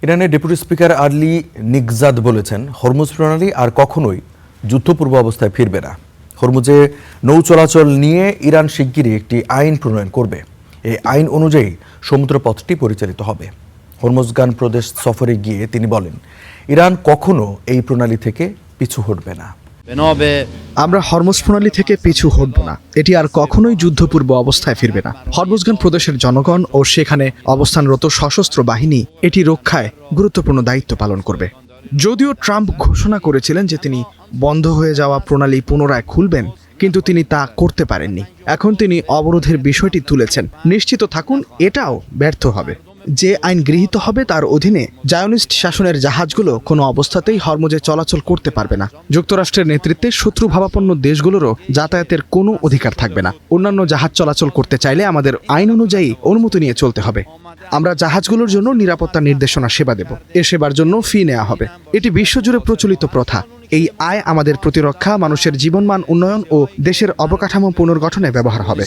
ইরানের deputy speaker Ali Nikzad বলেছেন, Hormuz প্রণালী আর কখনোই যুদ্ধপূর্ব অবস্থায় ফিরবে না। হরমুজে নৌ চলাচল নিয়ে ইরান শিগগিরই একটি আইন প্রণয়ন করবে। এই আইন অনুযায়ী সমুদ্রপথটি পরিচালিত হবে। হরমুজগান প্রদেশ সফরে গিয়ে তিনি বলেন, ইরান কখনো এই প্রণালী থেকে পিছু হটবে না। আমরা হরমুজ প্রণালী থেকে পিছু হটব না। এটি আর কখনোই যুদ্ধপূর্ব অবস্থায় ফিরবে না। হরমুজগান প্রদেশের জনগণ ও সেখানে অবস্থানরত সশস্ত্র বাহিনী এটি রক্ষায় গুরুত্বপূর্ণ দায়িত্ব পালন করবে। যদিও ট্রাম্প ঘোষণা করেছিলেন যে তিনি বন্ধ হয়ে যাওয়া প্রণালী পুনরায় খুলবেন, কিন্তু তিনি তা করতে পারেননি। এখন তিনি অবরোধের বিষয়টি তুলেছেন। নিশ্চিত থাকুন, এটাও ব্যর্থ হবে। যে আইন গৃহীত হবে তার অধীনে জায়োনিস্ট শাসনের জাহাজগুলো কোনো অবস্থাতেই হরমুজে চলাচল করতে পারবে না। যুক্তরাষ্ট্রের নেতৃত্বে শত্রুভাবাপন্ন দেশগুলোরও যাতায়াতের কোনো অধিকার থাকবে না। অন্যান্য জাহাজ চলাচল করতে চাইলে আমাদের আইন অনুযায়ী অনুমতি নিয়ে চলতে হবে। আমরা জাহাজগুলোর জন্য নিরাপত্তা নির্দেশনা সেবা দেব। এ সেবার জন্য ফি নেওয়া হবে। এটি বিশ্বজুড়ে প্রচলিত প্রথা। এই আয় আমাদের প্রতিরক্ষা, মানুষের জীবনমান উন্নয়ন ও দেশের অবকাঠামো পুনর্গঠনে ব্যবহার হবে।